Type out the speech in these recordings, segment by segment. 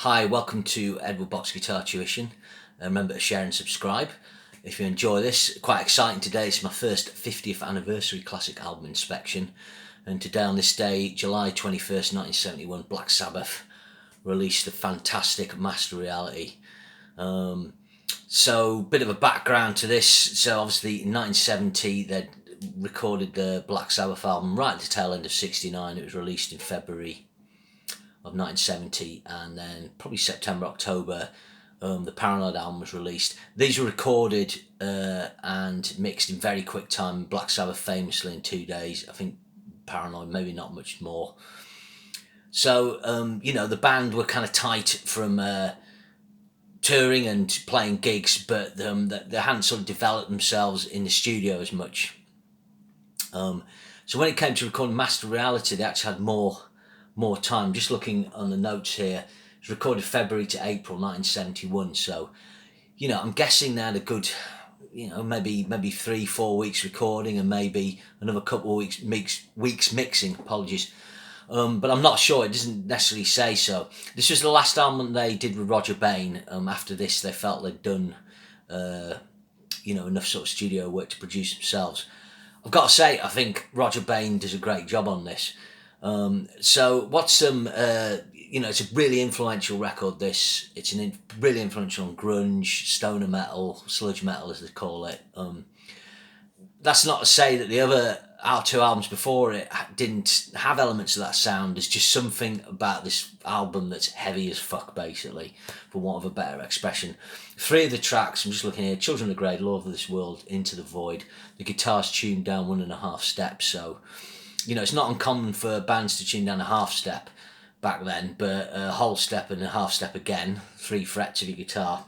Hi, welcome to Edward Box Guitar Tuition. Remember to share and subscribe if you enjoy this. Quite exciting today, it's my first 50th anniversary classic album inspection. And today on this day, July 21st, 1971, Black Sabbath released the fantastic Master Reality. So, bit of a background to this. So obviously in 1970, they recorded the Black Sabbath album right at the tail end of '69. It was released in February of 1970, and then probably September, October, the Paranoid album was released. These were recorded and mixed in very quick time. Black Sabbath famously in 2 days. I think Paranoid maybe not much more. So the band were kind of tight from touring and playing gigs, but they hadn't sort of developed themselves in the studio as much. So when it came to recording Master Reality, they actually had more time. Just looking on the notes here, it was recorded February to April 1971. So, I'm guessing they had a good, maybe 3-4 weeks recording and maybe another couple of weeks mixing. Apologies. But I'm not sure. It doesn't necessarily say so. This was the last album they did with Roger Bain. After this, they felt they'd done, enough sort of studio work to produce themselves. I've got to say, I think Roger Bain does a great job on this. So what's some, it's a really influential record, this. It's really influential on grunge, stoner metal, sludge metal as they call it. That's not to say that the other two albums before it didn't have elements of that sound. There's just something about this album that's heavy as fuck, basically, for want of a better expression. 3 of the tracks, I'm just looking here, Children of the Grave, Lord of This World, Into the Void. The guitar's tuned down 1.5 steps, so it's not uncommon for bands to tune down a half step back then, but a whole step and a half step again, 3 frets of your guitar.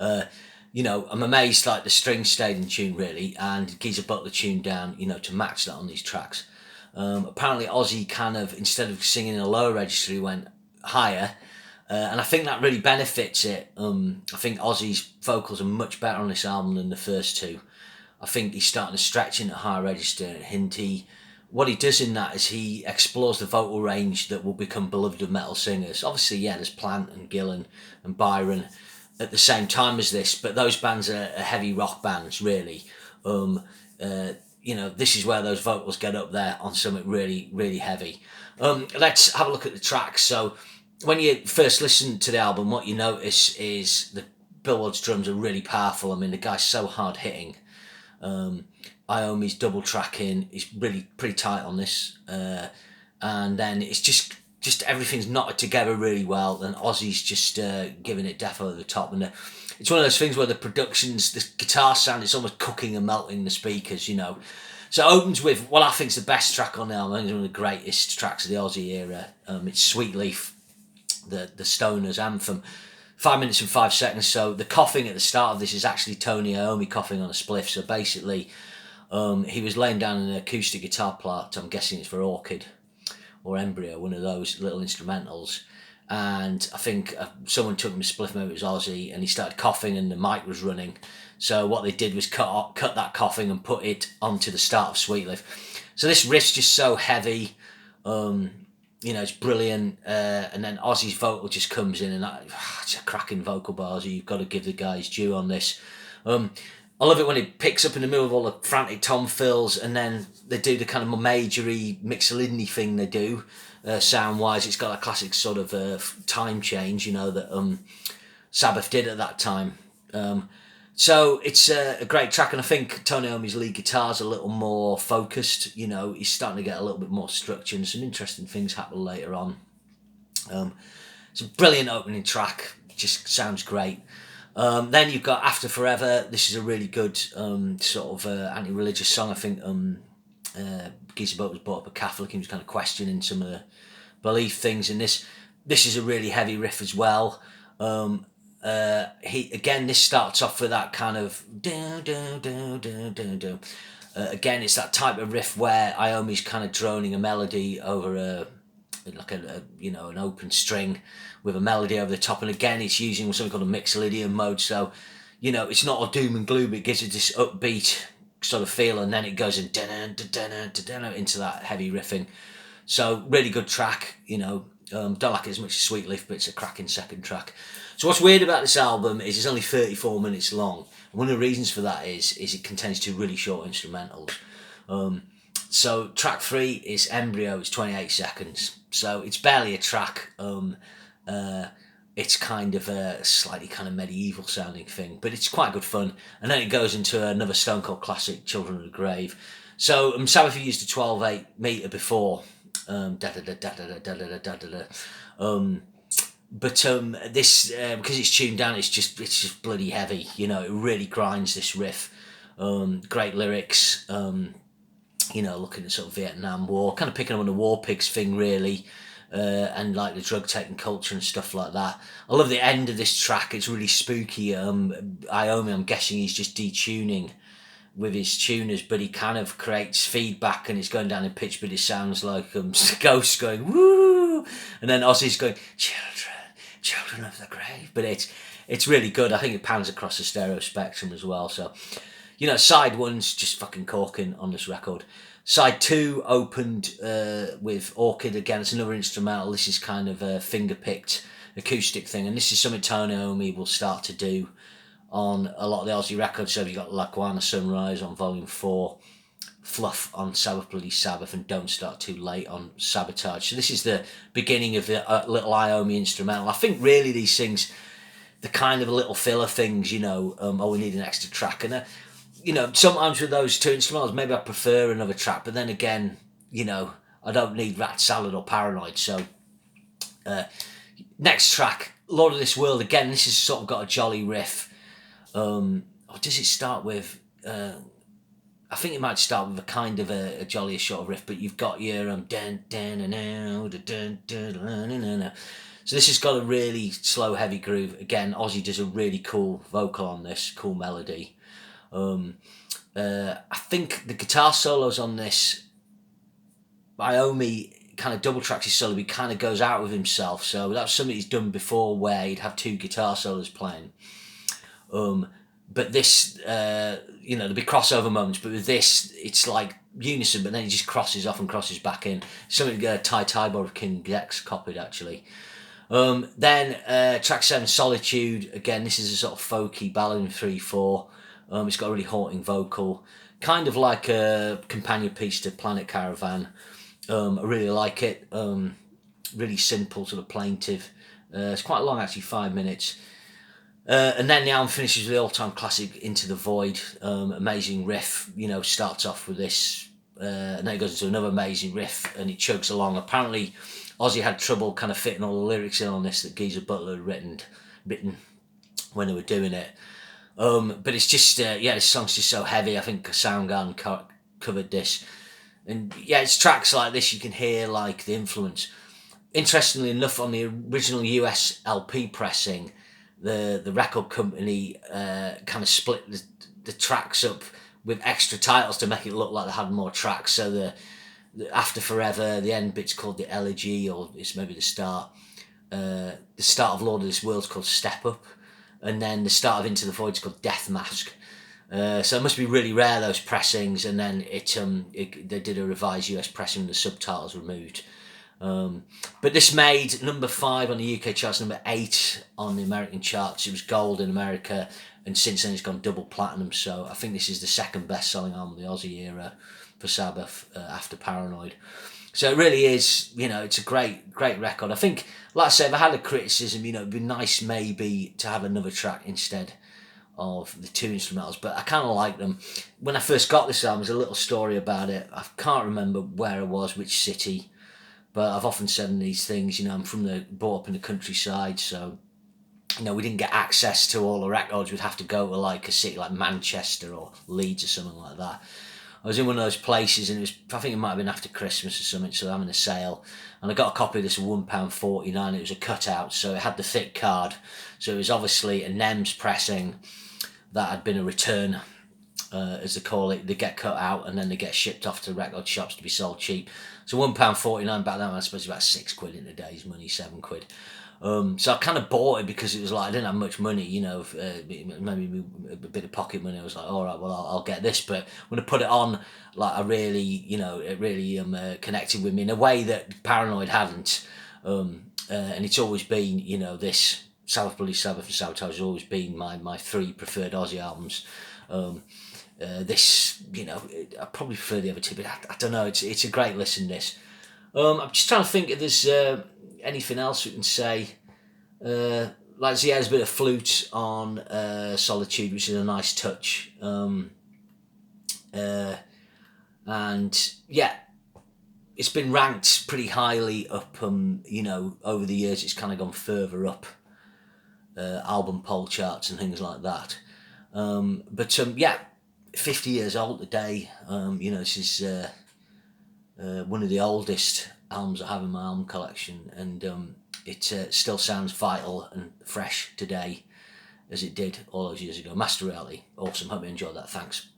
I'm amazed like the strings stayed in tune really, and Geezer Butler tuned down, to match that on these tracks. Apparently Ozzy kind of, instead of singing in a lower register, he went higher, and I think that really benefits it. I think Ozzy's vocals are much better on this album than the first 2. I think he's starting to stretch into higher register, and what he does in that is he explores the vocal range that will become beloved of metal singers. Obviously, there's Plant and Gillan and Byron at the same time as this, but those bands are heavy rock bands, really. This is where those vocals get up there on something really, really heavy. Let's have a look at the tracks. So when you first listen to the album, what you notice is the Billboard's drums are really powerful. I mean, the guy's so hard hitting. Iommi's double tracking is really pretty tight on this, and then it's just everything's knotted together really well, and Ozzy's just giving it death over the top, and it's one of those things where the guitar sound is almost cooking and melting the speakers, So it opens with what I think is the best track on the album. It's one of the greatest tracks of the Ozzy era. It's Sweet Leaf, the Stoners anthem. 5 minutes and 5 seconds. So the coughing at the start of this is actually Tony Iommi coughing on a spliff. So basically, he was laying down an acoustic guitar part. I'm guessing it's for Orchid or Embryo, one of those little instrumentals. And I think someone took him a spliff, maybe it was Ozzy, and he started coughing and the mic was running. So what they did was cut that coughing and put it onto the start of Sweet Leaf. So this riff's just so heavy. It's brilliant, and then Ozzy's vocal just comes in, and it's a cracking vocal bars. You've got to give the guy his due on this. I love it when it picks up in the middle of all the frantic tom fills, and then they do the kind of more majory Mixolydian thing they do, sound-wise. It's got a classic sort of time change, that Sabbath did at that time. So it's a great track, and I think Tony Iommi's lead guitar's a little more focused. He's starting to get a little bit more structure, and some interesting things happen later on. It's a brilliant opening track, just sounds great. Then you've got After Forever. This is a really good sort of anti-religious song. I think Geezer Butler was brought up a Catholic. He was kind of questioning some of the belief things in this. This is a really heavy riff as well. This starts off with that kind of again, it's that type of riff where Iommi's kind of droning a melody over an open string with a melody over the top, and again it's using something called a Mixolydian mode. So it's not all doom and gloom, it gives it this upbeat sort of feel, and then it goes into that heavy riffing. So really good track. Don't like it as much as Sweet Leaf, but it's a cracking second track. So what's weird about this album is it's only 34 minutes long. And one of the reasons for that is it contains 2 really short instrumentals. So track 3 is Embryo, it's 28 seconds. So it's barely a track. It's kind of a slightly kind of medieval sounding thing, but it's quite good fun. And then it goes into another Stone Cold classic, Children of the Grave. So Sabbath used a 12/8 meter before. But this because it's tuned down, it's just bloody heavy. You know, it really grinds this riff. Great lyrics. Looking at sort of Vietnam War, kind of picking up on the War Pigs thing, really. And like the drug taking culture and stuff like that. I love the end of this track. It's really spooky. Iommi, I'm guessing he's just detuning with his tuners, but he kind of creates feedback and it's going down in pitch, but it sounds like ghosts going woo, and then Ozzy's going children of the grave. But it's really good. I think it pans across the stereo spectrum as well. So side 1's just fucking corking on this record. Side 2 opened with Orchid again. It's another instrumental. This is kind of a finger-picked acoustic thing, and this is something Tony Iommi will start to do on a lot of the Ozzy records. So you've got La Guana Sunrise on Volume 4, Fluff on Sabbath Bloody Sabbath, and Don't Start Too Late on Sabotage. So this is the beginning of the little Iommi instrumental. I think really these things, the kind of little filler things, we need an extra track. And sometimes with those 2 instrumentals, maybe I prefer another track, but then again, I don't need Rat Salad or Paranoid. So, next track, Lord of This World. Again, this has sort of got a jolly riff. Or does it start with? I think it might start with a kind of a jollier sort of riff, but you've got your dun dun dun dun dun dun dun. So this has got a really slow, heavy groove. Again, Ozzy does a really cool vocal on this, cool melody. I think the guitar solos on this, Iommi kind of double tracks his solo, he kind of goes out with himself. So that's something he's done before, where he'd have 2 guitar solos playing. But this, there'll be crossover moments, but with this, it's like unison, but then he just crosses off and crosses back in. Something Ty Tybor of King Dex copied, actually. Then track 7, Solitude. Again, this is a sort of folky ballad in 3/4. It's got a really haunting vocal, kind of like a companion piece to Planet Caravan. I really like it. Really simple, sort of plaintive. It's quite long, actually, 5 minutes. And then the album finishes with the all-time classic Into the Void. Amazing riff, starts off with this, and then it goes into another amazing riff, and it chugs along. Apparently, Ozzy had trouble kind of fitting all the lyrics in on this that Geezer Butler had written when they were doing it. But it's just, this song's just so heavy. I think Soundgarden covered this. And it's tracks like this you can hear like the influence. Interestingly enough, on the original US LP pressing, the record company kind of split the tracks up with extra titles to make it look like they had more tracks. So the After Forever, the end bit's called the Elegy, or it's maybe the start. The start of Lord of This World's called Step Up, and then the start of Into the Void's called Death Mask. So it must be really rare, those pressings, and then they did a revised US pressing with the subtitles removed. But this made number 5 on the UK charts, number 8 on the American charts. It was gold in America, and since then it's gone double platinum. So I think this is the second best-selling album of the Ozzy era for Sabbath, after Paranoid. So it really is, it's a great record. I think, like I said, if I had a criticism, it'd be nice maybe to have another track instead of the 2 instrumentals, but I kind of like them. When I first got this album, there's a little story about it. I can't remember where I was, which city, but I've often said in these things, I'm brought up in the countryside, so we didn't get access to all the records. We'd have to go to like a city like Manchester or Leeds or something like that. I was in one of those places, and I think it might have been after Christmas or something, so I'm in a sale, and I got a copy of this at £1.49. It was a cutout, so it had the thick card, so it was obviously a NEMS pressing that had been a return, as they call it. They get cut out and then they get shipped off to record shops to be sold cheap. So £1.49 back then, I suppose about £6 in today's money, £7. So I kind of bought it because it was like I didn't have much money, maybe a bit of pocket money. I was like, all right, well, I'll get this. But when I put it on, like I really, it really connected with me in a way that Paranoid hadn't. And it's always been, you know, this Sabbath, Bloody Sabbath and Sabotage has always been my three preferred Ozzy albums. This, you know, I probably prefer the other two, but I don't know, it's a great listen, this. I'm just trying to think if there's anything else we can say. Like, he has a bit of flute on Solitude, which is a nice touch. And yeah, it's been ranked pretty highly up, you know, over the years. It's kind of gone further up album poll charts and things like that. But yeah, 50 years old today. You know, this is one of the oldest albums I have in my album collection, and it still sounds vital and fresh today as it did all those years ago. Master Reality, awesome. Hope you enjoyed that. Thanks.